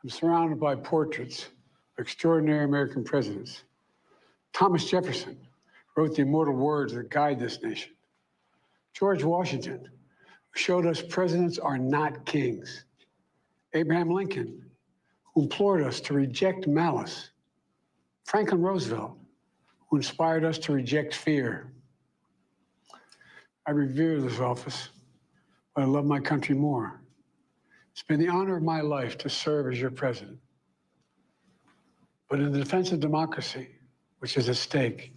I'm surrounded by portraits of extraordinary American presidents. Thomas Jefferson wrote the immortal words that guide this nation. George Washington, who showed us presidents are not kings. Abraham Lincoln, who implored us to reject malice. Franklin Roosevelt, who inspired us to reject fear. I revere this office, but I love my country more. It's been the honor of my life to serve as your president. But in the defense of democracy, which is at stake,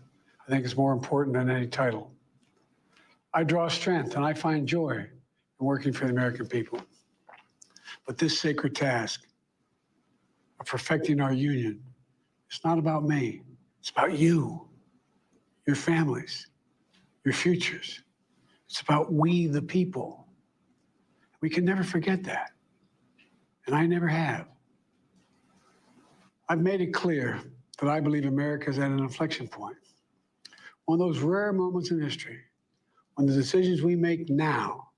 I think is more important than any title. I draw strength and I find joy in working for the American people. But this sacred task of perfecting our union, it's not about me. It's about you, your families, your futures. It's about we, the people. We can never forget that. And I never have. I've made it clear that I believe America is at an inflection point. One of those rare moments in history when the decisions we make now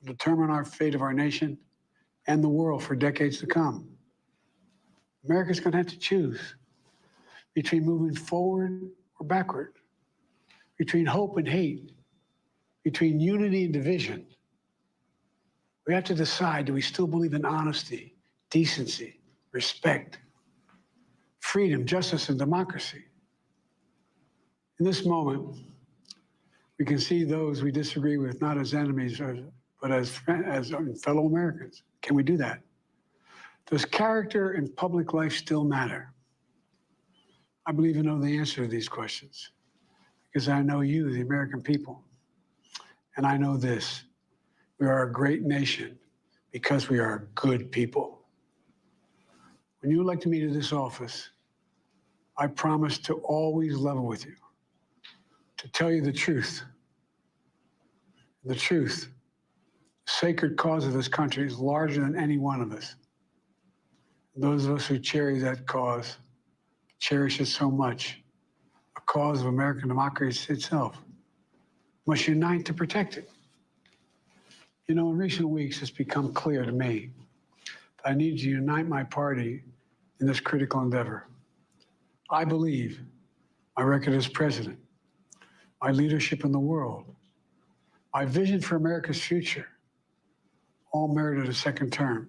will determine our fate of our nation and the world for decades to come. America's going to have to choose between moving forward or backward, between hope and hate, between unity and division. We have to decide, do we still believe in honesty, decency, respect, freedom, justice, and democracy? In this moment, we can see those we disagree with not as enemies, but as fellow Americans. Can we do that? Does character in public life still matter? I believe I know the answer to these questions because I know you, the American people. And I know this, we are a great nation because we are good people. When you elected me to this office, I promised to always level with you, to tell you the truth. The truth, the sacred cause of this country is larger than any one of us. Those of us who cherish that cause, cherish it so much, a cause of American democracy itself, must unite to protect it. You know, in recent weeks, it's become clear to me that I need to unite my party in this critical endeavor. I believe my record as president, my leadership in the world, my vision for America's future, all merited a second term.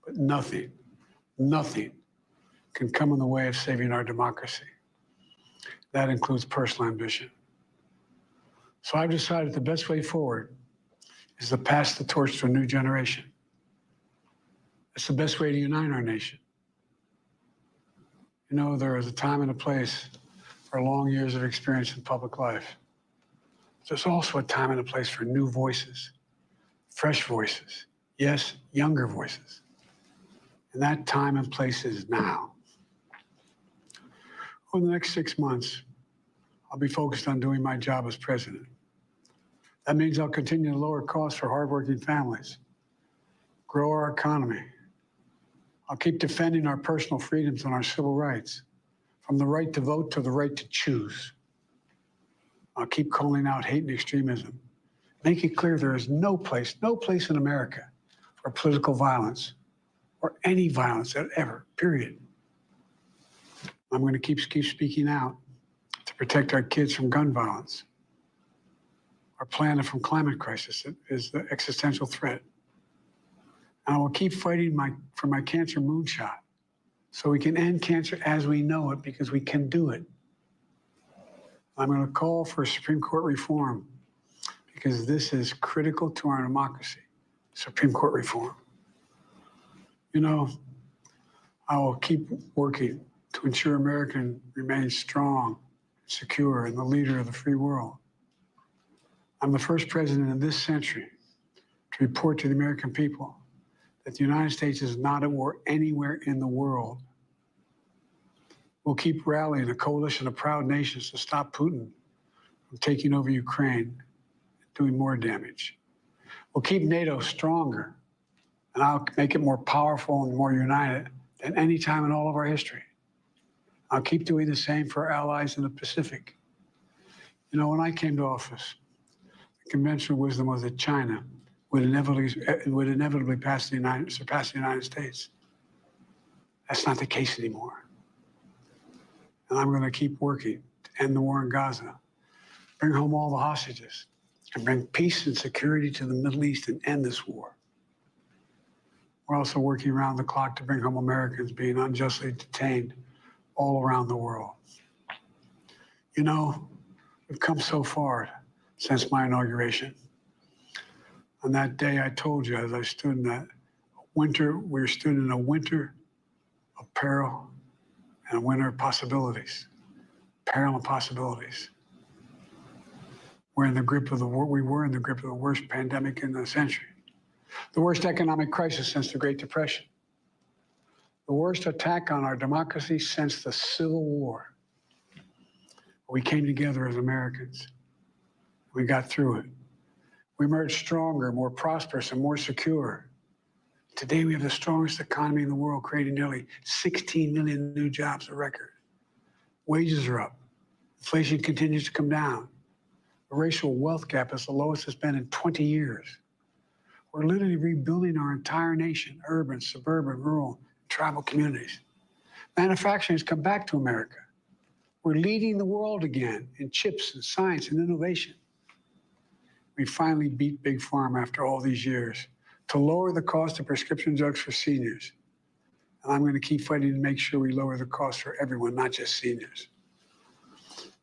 But nothing can come in the way of saving our democracy. That includes personal ambition. So I've decided the best way forward is to pass the torch to a new generation. It's the best way to unite our nation. You know, there is a time and a place for long years of experience in public life. There's also a time and a place for new voices, fresh voices, yes, younger voices. And that time and place is now. Over the next 6 months, I'll be focused on doing my job as president. That means I'll continue to lower costs for hardworking families, grow our economy. I'll keep defending our personal freedoms and our civil rights, from the right to vote to the right to choose. I'll keep calling out hate and extremism. Make it clear there is no place in America for political violence or any violence ever, period. I'm going to keep speaking out to protect our kids from gun violence. Our planet from climate crisis is the existential threat. And I will keep fighting for my cancer moonshot so we can end cancer as we know it, because we can do it. I'm going to call for Supreme Court reform because this is critical to our democracy, Supreme Court reform. You know, I will keep working to ensure America remains strong, secure, and the leader of the free world. I'm the first president in this century to report to the American people that the United States is not at war anywhere in the world. We'll keep rallying a coalition of proud nations to stop Putin from taking over Ukraine and doing more damage. We'll keep NATO stronger, and I'll make it more powerful and more united than any time in all of our history. I'll keep doing the same for our allies in the Pacific. You know, when I came to office, the conventional wisdom was that China would inevitably surpass the United States. That's not the case anymore. And I'm going to keep working to end the war in Gaza, bring home all the hostages, and bring peace and security to the Middle East and end this war. We're also working around the clock to bring home Americans being unjustly detained all around the world. You know, we've come so far since my inauguration. On that day, I told you, as I stood in that winter, we stood in a winter of peril and a winter of possibilities. Peril and possibilities. We're in the grip of we were in the grip of the worst pandemic in the century, the worst economic crisis since the Great Depression, the worst attack on our democracy since the Civil War. We came together as Americans. We got through it. We emerged stronger, more prosperous, and more secure. Today, we have the strongest economy in the world, creating nearly 16 million new jobs, a record. Wages are up. Inflation continues to come down. The racial wealth gap is the lowest it's been in 20 years. We're literally rebuilding our entire nation, urban, suburban, rural, and tribal communities. Manufacturing has come back to America. We're leading the world again in chips and science and innovation. We finally beat Big Pharma after all these years to lower the cost of prescription drugs for seniors. And I'm going to keep fighting to make sure we lower the cost for everyone, not just seniors.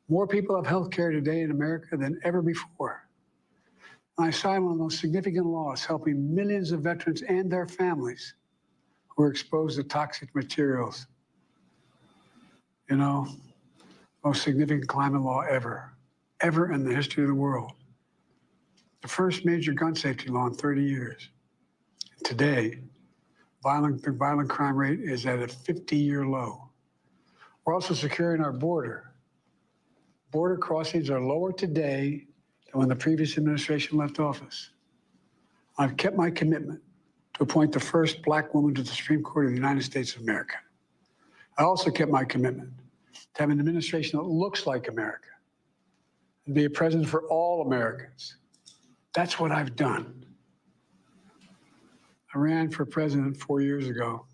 More people have health care today in America than ever before. And I signed one of the most significant laws helping millions of veterans and their families who are exposed to toxic materials. You know, most significant climate law ever in the history of the world. The first major gun safety law in 30 years. Today, the violent crime rate is at a 50-year low. We're also securing our border. Border crossings are lower today than when the previous administration left office. I've kept my commitment to appoint the first Black woman to the Supreme Court of the United States of America. I also kept my commitment to have an administration that looks like America and be a president for all Americans. That's what I've done. I ran for president 4 years ago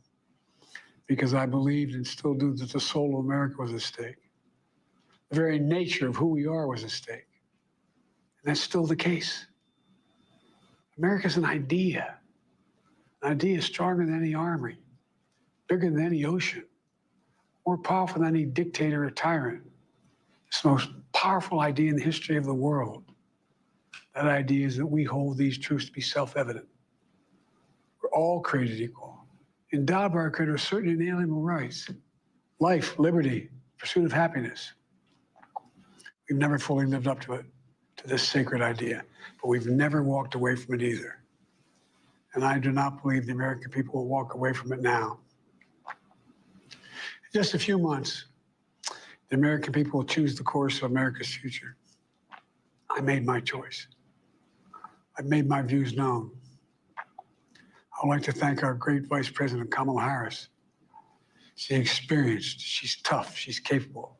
because I believed and still do that the soul of America was at stake. The very nature of who we are was at stake. And that's still the case. America's an idea. An idea stronger than any army, bigger than any ocean, more powerful than any dictator or tyrant. It's the most powerful idea in the history of the world. That idea is that we hold these truths to be self-evident. We're all created equal, endowed by our Creator with certain inalienable rights: life, liberty, pursuit of happiness. We've never fully lived up to it, to this sacred idea, but we've never walked away from it either. And I do not believe the American people will walk away from it now. In just a few months, the American people will choose the course of America's future. I made my choice. I've made my views known. I would like to thank our great Vice President, Kamala Harris. She's experienced, she's tough, she's capable.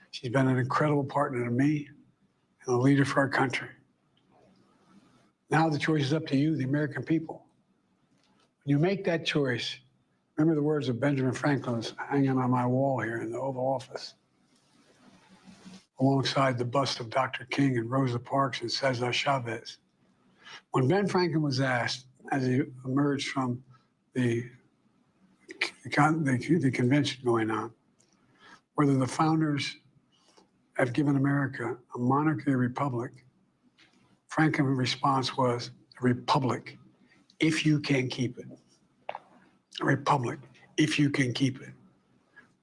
She's been an incredible partner to me and a leader for our country. Now the choice is up to you, the American people. When you make that choice, remember the words of Benjamin Franklin hanging on my wall here in the Oval Office, alongside the bust of Dr. King and Rosa Parks and Cesar Chavez. When Ben Franklin was asked, as he emerged from the convention going on, whether the founders have given America a monarchy or republic, Franklin's response was, a republic, if you can keep it. A republic, if you can keep it.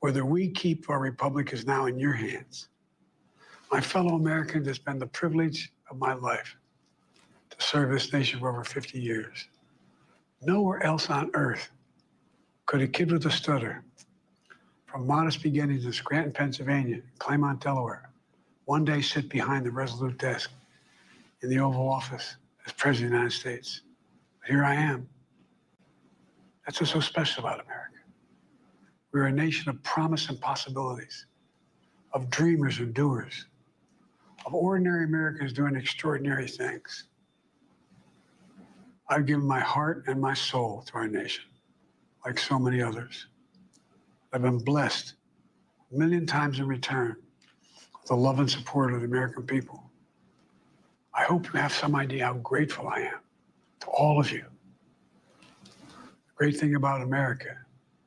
Whether we keep our republic is now in your hands. My fellow Americans, it's been the privilege of my life to serve this nation for over 50 years. Nowhere else on earth could a kid with a stutter, from modest beginnings in Scranton, Pennsylvania, Claymont, Delaware, one day sit behind the resolute desk in the Oval Office as President of the United States. But here I am. That's what's so special about America. We're a nation of promise and possibilities, of dreamers and doers, of ordinary Americans doing extraordinary things. I've given my heart and my soul to our nation, like so many others. I've been blessed a million times in return with the love and support of the American people. I hope you have some idea how grateful I am to all of you. The great thing about America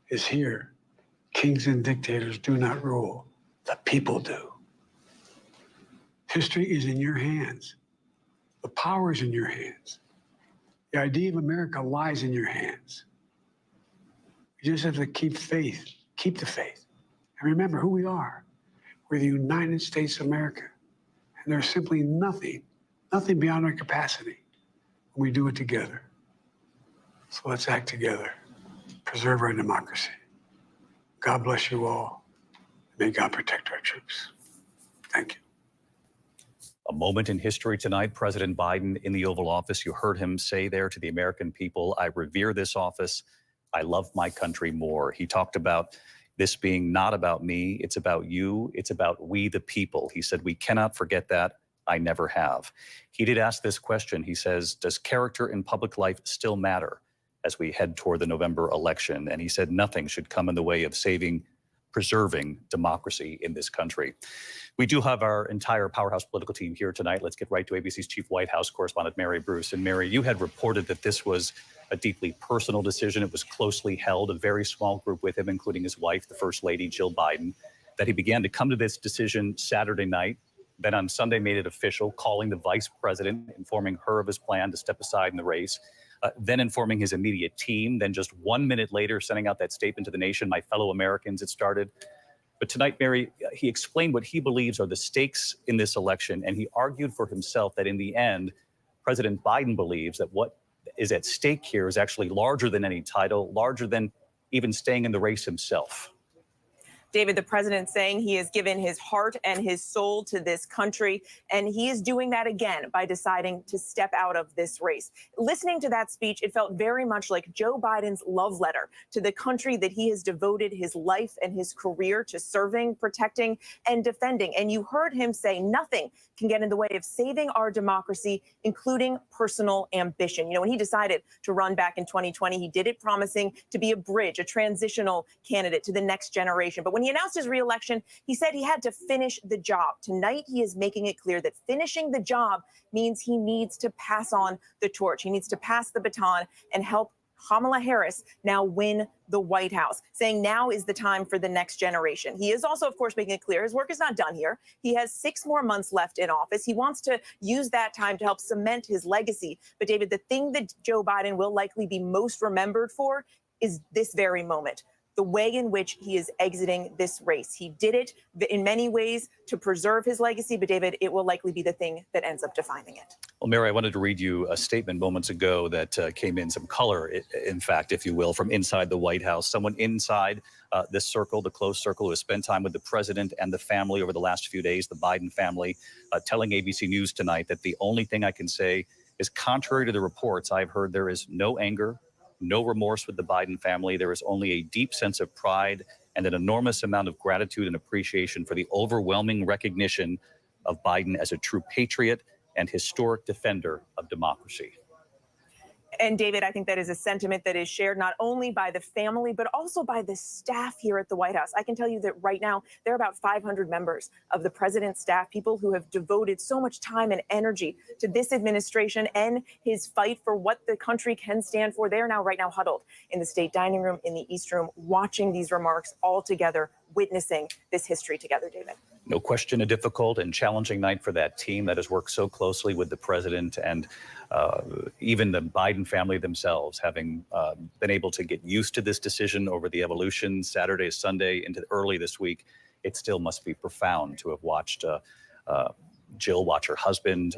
is here, kings and dictators do not rule, the people do. History is in your hands. The power is in your hands. The idea of America lies in your hands. You just have to keep faith, keep the faith, and remember who we are. We're the United States of America, and there's simply nothing beyond our capacity when we do it together. So let's act together, preserve our democracy. God bless you all. May God protect our troops. Thank you. A moment in history tonight, President Biden in the Oval Office. You heard him say there to the American people, I revere this office. I love my country more. He talked about this being not about me. It's about you. It's about we, the people. He said, we cannot forget that. I never have. He did ask this question. He says, does character in public life still matter as we head toward the November election? And he said, nothing should come in the way of preserving democracy in this country. We do have our entire powerhouse political team here tonight. Let's get right to ABC's chief White House correspondent, Mary Bruce. And Mary, you had reported that this was a deeply personal decision. It was closely held, a very small group with him, including his wife, the First Lady, Jill Biden, that he began to come to this decision Saturday night. Then on Sunday made it official, calling the vice president, informing her of his plan to step aside in the race. Then informing his immediate team. Then just 1 minute later, sending out that statement to the nation, my fellow Americans, it started. But tonight, Mary, he explained what he believes are the stakes in this election. And he argued for himself that in the end, President Biden believes that what is at stake here is actually larger than any title, larger than even staying in the race himself. David, the president saying he has given his heart and his soul to this country, and he is doing that again by deciding to step out of this race. Listening to that speech, it felt very much like Joe Biden's love letter to the country that he has devoted his life and his career to serving, protecting, and defending. And you heard him say nothing can get in the way of saving our democracy, including personal ambition. You know, when he decided to run back in 2020, he did it promising to be a bridge, a transitional candidate to the next generation. But when he announced his reelection, he said he had to finish the job. Tonight, he is making it clear that finishing the job means he needs to pass on the torch. He needs to pass the baton and help Kamala Harris now win the White House, saying now is the time for the next generation. He is also, of course, making it clear his work is not done here. He has 6 more months left in office. He wants to use that time to help cement his legacy. But, David, the thing that Joe Biden will likely be most remembered for is this very moment. The way in which he is exiting this race. He did it in many ways to preserve his legacy, but David, it will likely be the thing that ends up defining it. Well, Mary, I wanted to read you a statement moments ago that came in some color, in fact, if you will, from inside the White House. Someone inside this circle, the close circle, who has spent time with the president and the family over the last few days, the Biden family, telling ABC News tonight that the only thing I can say is, contrary to the reports I've heard, there is no anger, no remorse with the Biden family. There is only a deep sense of pride and an enormous amount of gratitude and appreciation for the overwhelming recognition of Biden as a true patriot and historic defender of democracy. And David, I think that is a sentiment that is shared not only by the family, but also by the staff here at the White House. I can tell you that right now, there are about 500 members of the president's staff, people who have devoted so much time and energy to this administration and his fight for what the country can stand for. They are now right now huddled in the state dining room, in the East Room, watching these remarks all together, witnessing this history together, David. No question, a difficult and challenging night for that team that has worked so closely with the president and even the Biden family themselves, having been able to get used to this decision over the evolution Saturday, Sunday, into early this week. It still must be profound to have watched Jill watch her husband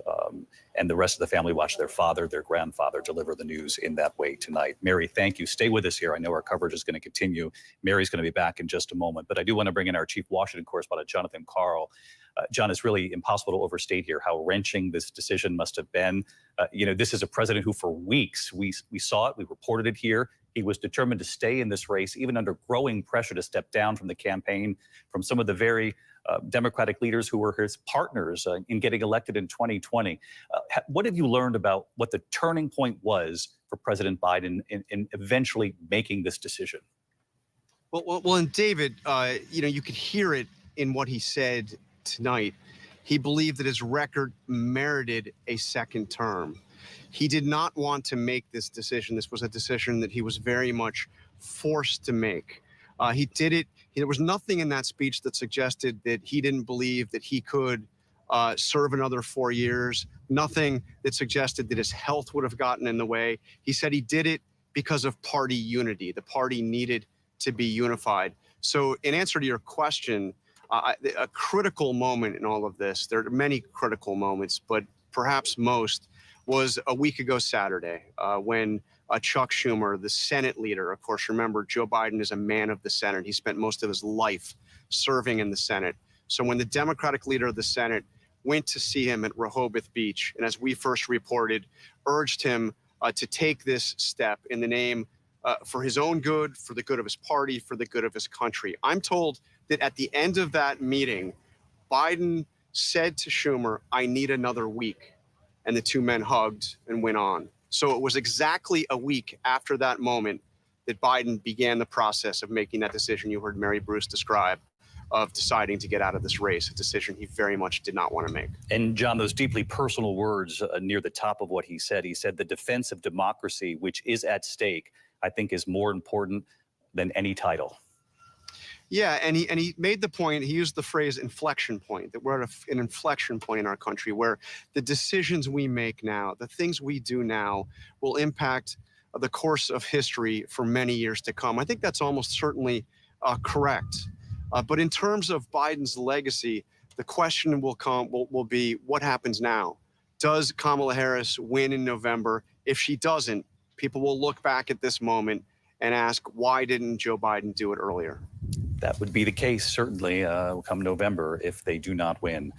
and the rest of the family watch their father, their grandfather deliver the news in that way tonight. Mary, thank you. Stay with us here. I know our coverage is going to continue. Mary's going to be back in just a moment, but I do want to bring in our chief Washington correspondent, Jonathan Karl. John, it's really impossible to overstate here how wrenching this decision must have been. This is a president who for weeks, we saw it, we reported it here. He was determined to stay in this race, even under growing pressure to step down from the campaign, from some of the very Democratic leaders who were his partners in getting elected in 2020. What have you learned about what the turning point was for President Biden in eventually making this decision? Well, and David, you could hear it in what he said tonight. He believed that his record merited a second term. He did not want to make this decision. This was a decision that he was very much forced to make. He did it. There was nothing in that speech that suggested that he didn't believe that he could serve another 4 years. Nothing that suggested that his health would have gotten in the way. He said he did it because of party unity. The party needed to be unified. So in answer to your question, a critical moment in all of this, there are many critical moments, but perhaps most was a week ago Saturday when Chuck Schumer, the Senate leader, of course, remember, Joe Biden is a man of the Senate. He spent most of his life serving in the Senate. So when the Democratic leader of the Senate went to see him at Rehoboth Beach, and as we first reported, urged him to take this step in the name for his own good, for the good of his party, for the good of his country. I'm told that at the end of that meeting, Biden said to Schumer, "I need another week." And the two men hugged and went on. So it was exactly a week after that moment that Biden began the process of making that decision you heard Mary Bruce describe, of deciding to get out of this race, a decision he very much did not want to make. And John, those deeply personal words near the top of what he said the defense of democracy, which is at stake, I think is more important than any title. Yeah, and he made the point, he used the phrase inflection point, that we're at an inflection point in our country where the decisions we make now, the things we do now, will impact the course of history for many years to come. I think that's almost certainly correct. But in terms of Biden's legacy, the question will be what happens now? Does Kamala Harris win in November? If she doesn't, people will look back at this moment and ask, why didn't Joe Biden do it earlier? That would be the case, certainly, come November if they do not win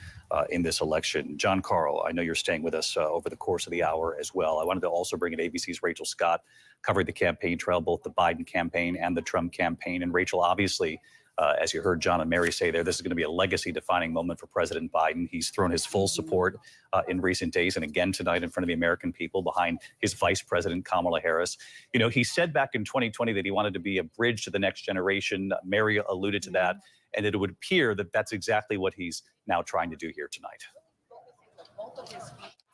in this election. John Carl, I know you're staying with us over the course of the hour as well. I wanted to also bring in ABC's Rachel Scott, covered the campaign trail, both the Biden campaign and the Trump campaign. And Rachel, obviously, as you heard John and Mary say there, this is going to be a legacy-defining moment for President Biden. He's thrown his full support in recent days and again tonight in front of the American people behind his Vice President, Kamala Harris. You know, he said back in 2020 that he wanted to be a bridge to the next generation. Mary alluded to that, and it would appear that that's exactly what he's now trying to do here tonight.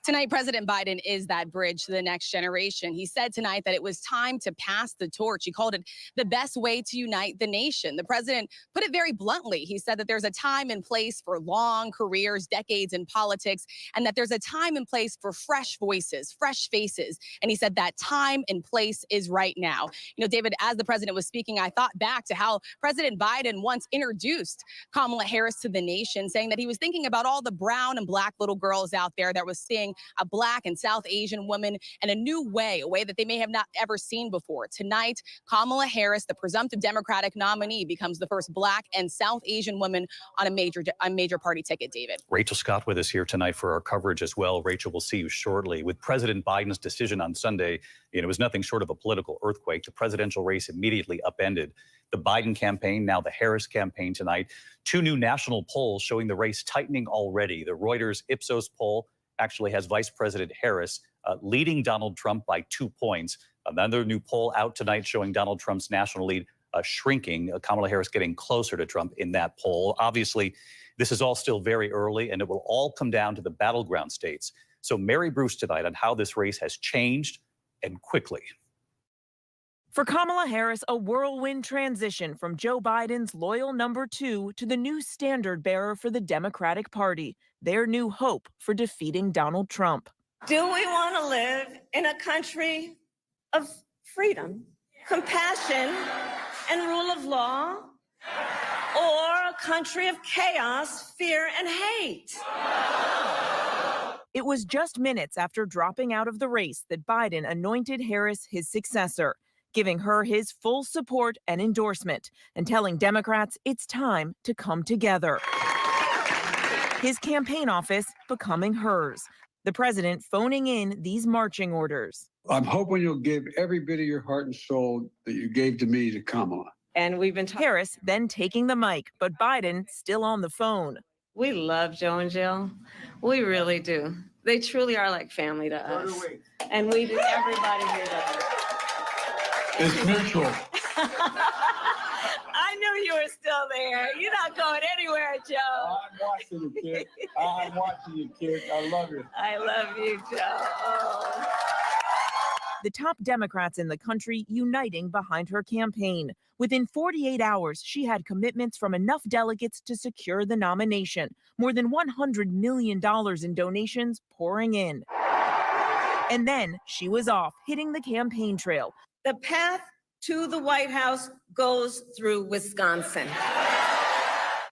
Tonight, President Biden is that bridge to the next generation. He said tonight that it was time to pass the torch. He called it the best way to unite the nation. The president put it very bluntly. He said that there's a time and place for long careers, decades in politics, and that there's a time and place for fresh voices, fresh faces. And he said that time and place is right now. You know, David, as the president was speaking, I thought back to how President Biden once introduced Kamala Harris to the nation, saying that he was thinking about all the brown and black little girls out there that was seeing a black and South Asian woman in a new way, a way that they may have not ever seen before. Tonight, Kamala Harris, the presumptive Democratic nominee, becomes the first black and South Asian woman on a major party ticket, David. Rachel Scott with us here tonight for our coverage as well. Rachel, we'll see you shortly. With President Biden's decision on Sunday, it was nothing short of a political earthquake. The presidential race immediately upended. The Biden campaign, now the Harris campaign tonight. Two new national polls showing the race tightening already. The Reuters Ipsos poll actually has Vice President Harris leading Donald Trump by 2 points. Another new poll out tonight showing Donald Trump's national lead shrinking. Kamala Harris getting closer to Trump in that poll. Obviously, this is all still very early, and it will all come down to the battleground states. So Mary Bruce tonight on how this race has changed and quickly. For Kamala Harris, a whirlwind transition from Joe Biden's loyal number 2 to the new standard bearer for the Democratic Party, their new hope for defeating Donald Trump. Do we want to live in a country of freedom, compassion, and rule of law, or a country of chaos, fear, and hate? It was just minutes after dropping out of the race that Biden anointed Harris his successor, giving her his full support and endorsement and telling Democrats it's time to come together. His campaign office becoming hers, the president phoning in these marching orders. I'm hoping you'll give every bit of your heart and soul that you gave to me to Kamala. And we've been talking. Harris then taking the mic, but Biden still on the phone. We love Joe and Jill. We really do. They truly are like family to us. And we do, everybody here does. It's mutual. were still there. You're not going anywhere, Joe. I'm watching you, kid. I'm watching you, kid. I love you. I love you, Joe. Oh. The top Democrats in the country uniting behind her campaign. Within 48 hours, she had commitments from enough delegates to secure the nomination. More than $100 million in donations pouring in. And then she was off, hitting the campaign trail. The path to the White House goes through Wisconsin.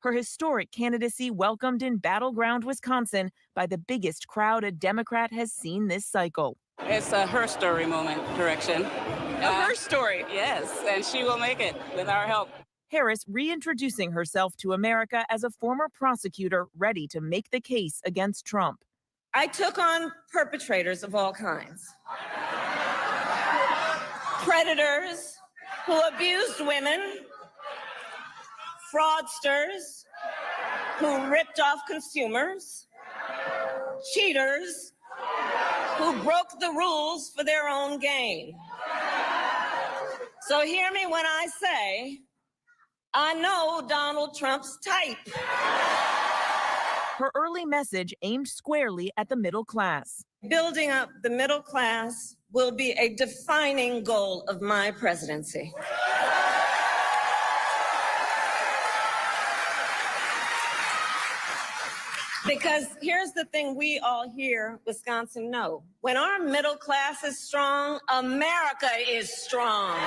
Her historic candidacy welcomed in battleground Wisconsin by the biggest crowd a Democrat has seen this cycle. It's a her story moment, correction. Her story. Yes, and she will make it with our help. Harris reintroducing herself to America as a former prosecutor ready to make the case against Trump. I took on perpetrators of all kinds. Predators who abused women, fraudsters who ripped off consumers, cheaters who broke the rules for their own gain. So hear me when I say, I know Donald Trump's type. Her early message aimed squarely at the middle class. Building up the middle class will be a defining goal of my presidency. Because here's the thing we all here, Wisconsin, know. When our middle class is strong, America is strong.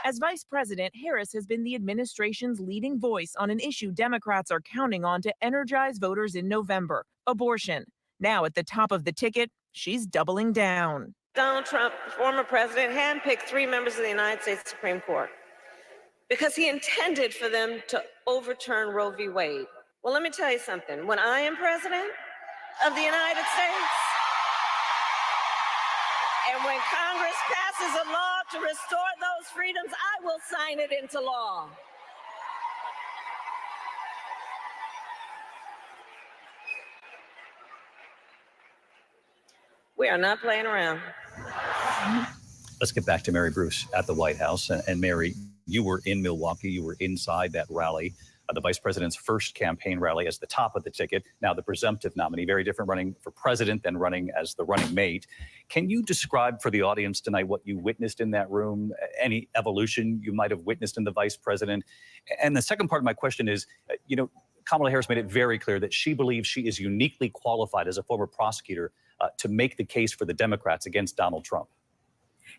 As vice president, Harris has been the administration's leading voice on an issue Democrats are counting on to energize voters in November, abortion. Now at the top of the ticket, she's doubling down. Donald Trump, former president, handpicked 3 members of the United States Supreme Court because he intended for them to overturn Roe v. Wade. Well, let me tell you something. When I am president of the United States, and when Congress passes a law to restore those freedoms, I will sign it into law. We are not playing around. Let's get back to Mary Bruce at the White House. And Mary, you were in Milwaukee. You were inside that rally, the vice president's first campaign rally as the top of the ticket. Now the presumptive nominee, very different running for president than running as the running mate. Can you describe for the audience tonight what you witnessed in that room, any evolution you might have witnessed in the vice president? And the second part of my question is, Kamala Harris made it very clear that she believes she is uniquely qualified as a former prosecutor to make the case for the Democrats against Donald Trump.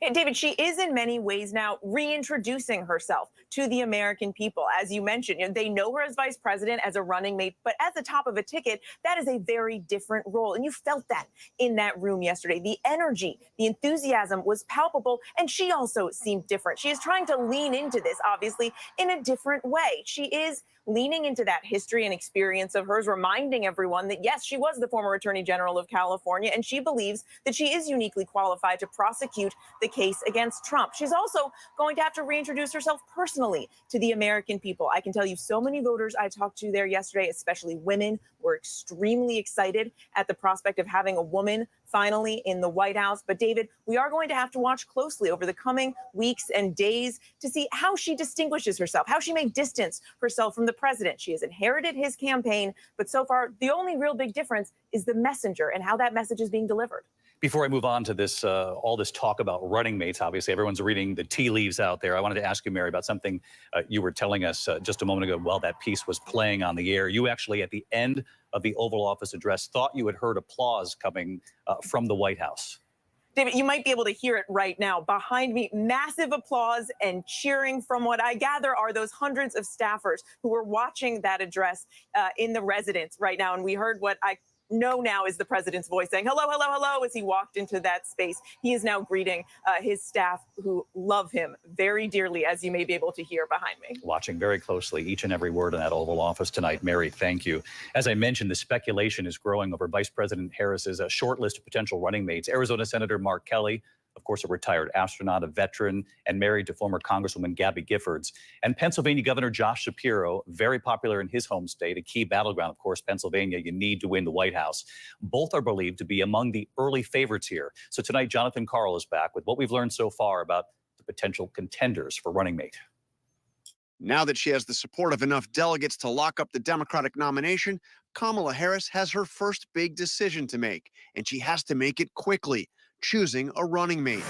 And David, she is in many ways now reintroducing herself to the American people. As you mentioned, they know her as vice president, as a running mate, but at the top of a ticket, that is a very different role. And you felt that in that room yesterday. The energy, the enthusiasm was palpable, and she also seemed different. She is trying to lean into this, obviously, in a different way. She is leaning into that history and experience of hers, reminding everyone that, yes, she was the former Attorney General of California, and she believes that she is uniquely qualified to prosecute the case against Trump. She's also going to have to reintroduce herself personally to the American people. I can tell you so many voters I talked to there yesterday, especially women, were extremely excited at the prospect of having a woman finally in the White House. But David, we are going to have to watch closely over the coming weeks and days to see how she distinguishes herself, how she may distance herself from the president. She has inherited his campaign, but so far, the only real big difference is the messenger and how that message is being delivered. Before I move on to this, all this talk about running mates, obviously everyone's reading the tea leaves out there. I wanted to ask you, Mary, about something you were telling us just a moment ago while that piece was playing on the air. You actually, at the end of the Oval Office address, thought you had heard applause coming from the White House. David, you might be able to hear it right now. Behind me, massive applause and cheering from what I gather are those hundreds of staffers who were watching that address in the residence right now. And we heard what I know now is the president's voice saying, hello, hello, hello, as he walked into that space. He is now greeting his staff who love him very dearly, as you may be able to hear behind me. Watching very closely each and every word in that Oval Office tonight. Mary, thank you. As I mentioned, the speculation is growing over Vice President Harris's short list of potential running mates. Arizona Senator Mark Kelly, of course, a retired astronaut, a veteran, and married to former Congresswoman Gabby Giffords. And Pennsylvania Governor Josh Shapiro, very popular in his home state, a key battleground, of course, Pennsylvania. You need to win the White House. Both are believed to be among the early favorites here. So tonight, Jonathan Karl is back with what we've learned so far about the potential contenders for running mate. Now that she has the support of enough delegates to lock up the Democratic nomination, Kamala Harris has her first big decision to make, and she has to make it quickly, choosing a running mate.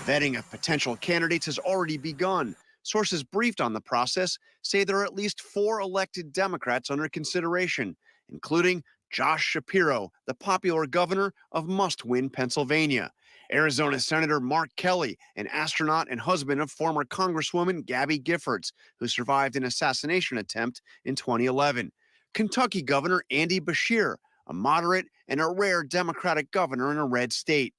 Vetting of potential candidates has already begun. Sources briefed on the process say there are at least 4 elected Democrats under consideration, including Josh Shapiro, the popular governor of must-win Pennsylvania, Arizona Senator Mark Kelly, an astronaut and husband of former Congresswoman Gabby Giffords, who survived an assassination attempt in 2011, Kentucky Governor Andy Beshear, a moderate and a rare Democratic governor in a red state,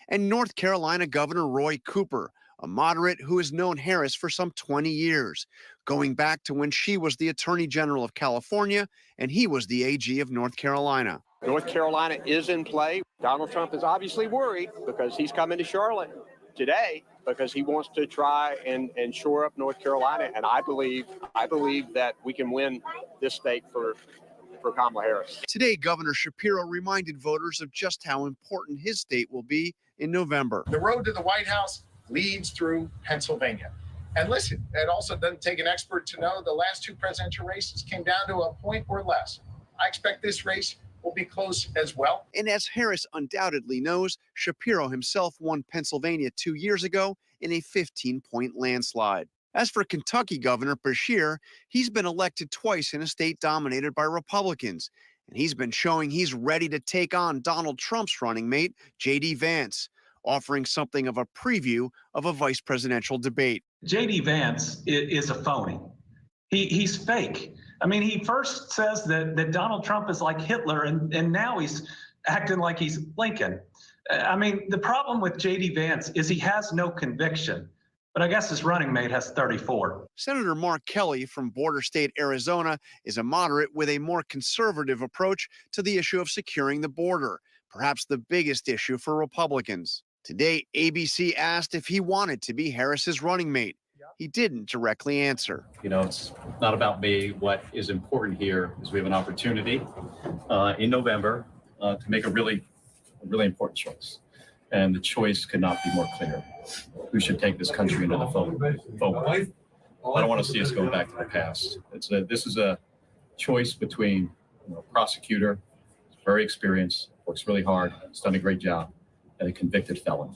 and North Carolina Governor Roy Cooper, a moderate who has known Harris for some 20 years, going back to when she was the Attorney General of California and he was the AG of North Carolina. North Carolina is in play. Donald Trump is obviously worried because he's coming to Charlotte today because he wants to try and shore up North Carolina. And I believe that we can win this state for Kamala Harris. Today, Governor Shapiro reminded voters of just how important his state will be in November. The road to the White House leads through Pennsylvania. And listen, it also doesn't take an expert to know the last 2 presidential races came down to a point or less. I expect this race will be close as well. And as Harris undoubtedly knows, Shapiro himself won Pennsylvania 2 years ago in a 15-point landslide. As for Kentucky Governor Beshear, he's been elected twice in a state dominated by Republicans, and he's been showing he's ready to take on Donald Trump's running mate, J.D. Vance, offering something of a preview of a vice presidential debate. J.D. Vance is a phony. He's fake. I mean, he first says that Donald Trump is like Hitler, and now he's acting like he's Lincoln. I mean, the problem with J.D. Vance is he has no conviction, but I guess his running mate has 34. Senator Mark Kelly from border state Arizona is a moderate with a more conservative approach to the issue of securing the border, perhaps the biggest issue for Republicans. Today, ABC asked if he wanted to be Harris's running mate. He didn't directly answer. You know, it's not about me. What is important here is we have an opportunity in November to make a really important choice. And the choice could not be more clear. We should take this country into the forward. I don't want to see us go back to the past. This is a choice between a prosecutor, very experienced, works really hard, has done a great job, and a convicted felon.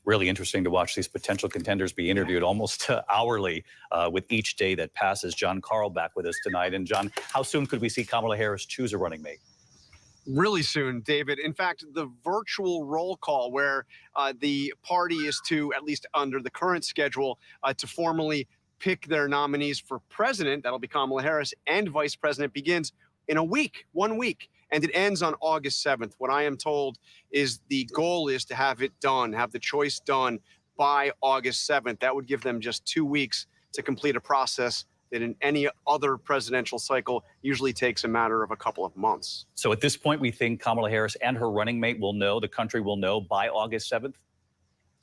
Really interesting to watch these potential contenders be interviewed almost hourly with each day that passes. John Carl back with us tonight. And John, how soon could we see Kamala Harris choose a running mate? Really soon, David. In fact, the virtual roll call where the party is to, at least under the current schedule, to formally pick their nominees for president, that'll be Kamala Harris, and vice president begins in a week, 1 week. And it ends on August 7th. What I am told is the goal is to have it done, have the choice done by August 7th. That would give them just 2 weeks to complete a process that in any other presidential cycle usually takes a matter of a couple of months. So at this point, we think Kamala Harris and her running mate will know, the country will know by August 7th?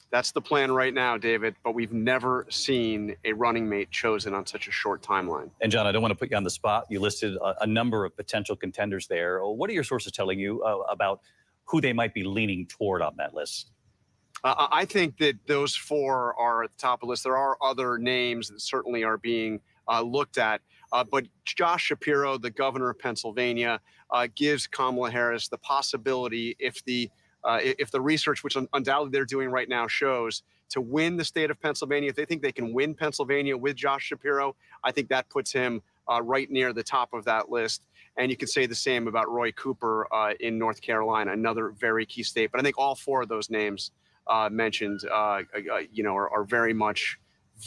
That's the plan right now, David, but we've never seen a running mate chosen on such a short timeline. And John, I don't want to put you on the spot. You listed a number of potential contenders there. What are your sources telling you about who they might be leaning toward on that list? I think that those 4 are at the top of the list. There are other names that certainly are being looked at, but Josh Shapiro, the governor of Pennsylvania, gives Kamala Harris the possibility, if the research, which undoubtedly they're doing right now, shows to win the state of Pennsylvania, if they think they can win Pennsylvania with Josh Shapiro, I think that puts him right near the top of that list. And you could say the same about Roy Cooper in North Carolina, another very key state. But I think all 4 of those names mentioned, are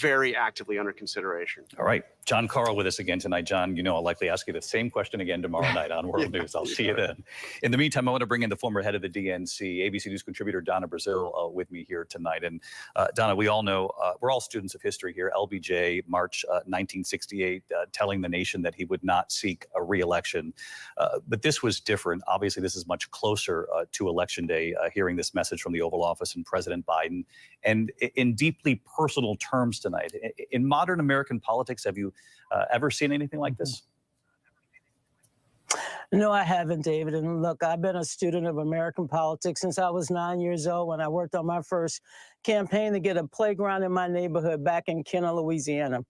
very actively under consideration. All right. John Carl with us again tonight. John, I'll likely ask you the same question again tomorrow night on World News. I'll see you then. In the meantime, I want to bring in the former head of the DNC, ABC News contributor Donna Brazil, with me here tonight. And Donna, we all know, we're all students of history here. LBJ, March 1968, telling the nation that he would not seek a re-election. But this was different. Obviously, this is much closer to Election Day, hearing this message from the Oval Office and President Biden. And in deeply personal terms tonight, in modern American politics, have you ever seen anything like this? No, I haven't, David. And look, I've been a student of American politics since I was 9 years old when I worked on my first campaign to get a playground in my neighborhood back in Kenner, Louisiana.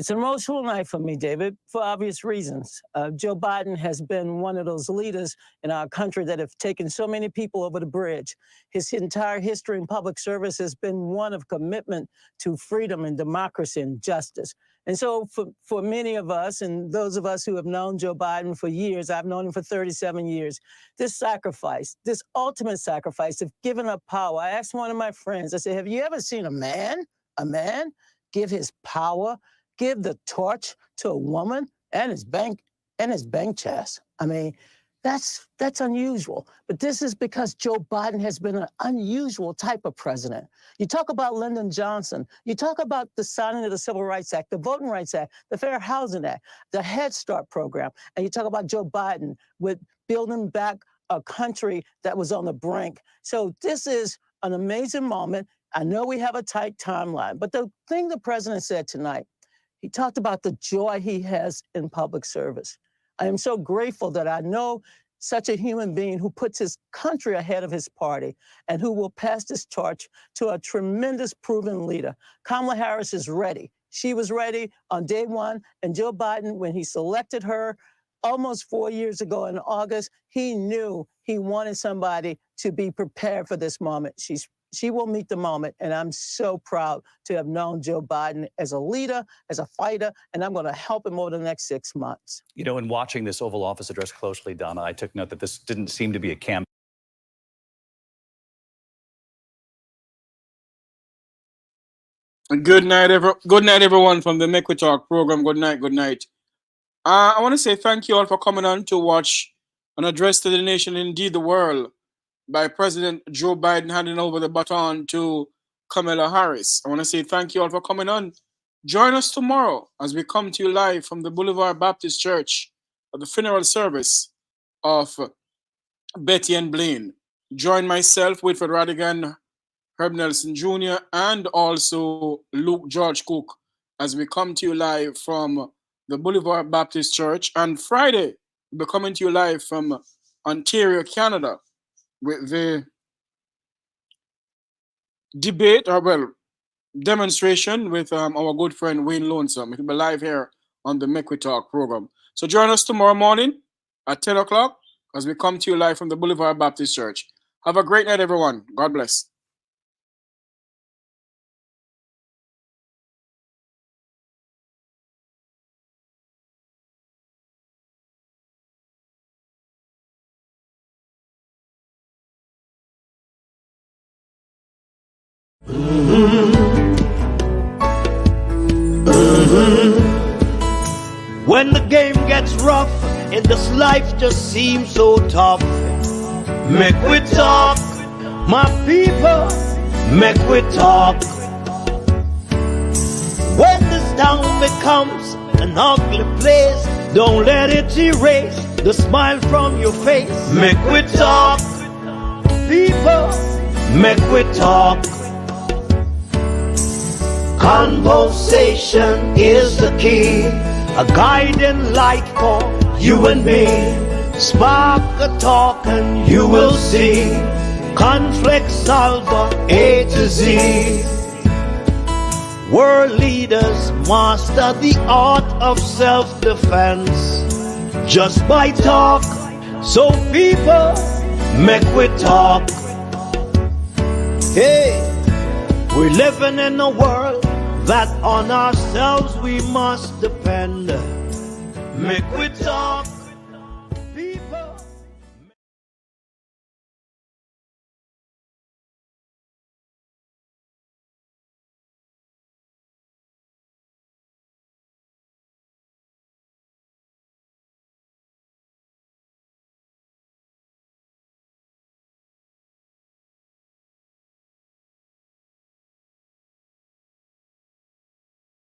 It's an emotional night for me, David, for obvious reasons. Joe Biden has been one of those leaders in our country that have taken so many people over the bridge. His entire history in public service has been one of commitment to freedom and democracy and justice. And so for many of us, and those of us who have known Joe Biden for years, I've known him for 37 years, this sacrifice, this ultimate sacrifice of giving up power. I asked one of my friends, I said, have you ever seen a man give his power, give the torch to a woman and his bank chest? I mean, that's unusual. But this is because Joe Biden has been an unusual type of president. You talk about Lyndon Johnson. You talk about the signing of the Civil Rights Act, the Voting Rights Act, the Fair Housing Act, the Head Start program. And you talk about Joe Biden with building back a country that was on the brink. So this is an amazing moment. I know we have a tight timeline, but the thing the president said tonight, he talked about the joy he has in public service. I am so grateful that I know such a human being who puts his country ahead of his party and who will pass this torch to a tremendous proven leader. Kamala Harris is ready. She was ready on day one, and Joe Biden, when he selected her almost 4 years ago in August, he knew he wanted somebody to be prepared for this moment. She will meet the moment, and I'm so proud to have known Joe Biden as a leader, as a fighter, and I'm going to help him over the next 6 months. You know, in watching this Oval Office address closely, Donna, I took note that this didn't seem to be a campaign. Good night, everyone from the Mek Wi Talk program. Good night, good night. I want to say thank you all for coming on to watch an address to the nation, indeed the world, by President Joe Biden handing over the baton to Kamala Harris. I want to say thank you all for coming on. Join us tomorrow as we come to you live from the Boulevard Baptist Church at the funeral service of Betty and Blaine. Join myself, Whitford Radigan, Herb Nelson Jr., and also Luke George Cook as we come to you live from the Boulevard Baptist Church. And Friday, we'll be coming to you live from Ontario, Canada, with the debate, or well, demonstration with our good friend Wayne Lonesome. It will be live here on the Mek Wi Talk program. So join us tomorrow morning at 10 o'clock as we come to you live from the Boulevard Baptist Church. Have a great night, everyone. God bless. When the game gets rough and this life just seems so tough, Mek Wi Talk, my people, Mek Wi Talk. When this town becomes an ugly place, don't let it erase the smile from your face. Mek Wi Talk, people, Mek Wi Talk. Conversation is the key, a guiding light for you and me. Spark a talk and you will see. Conflict solver A to Z. World leaders master the art of self-defense just by talk. So people, Mek Wi Talk. Hey, we're living in a world that on ourselves we must depend. Mek Wi Talk.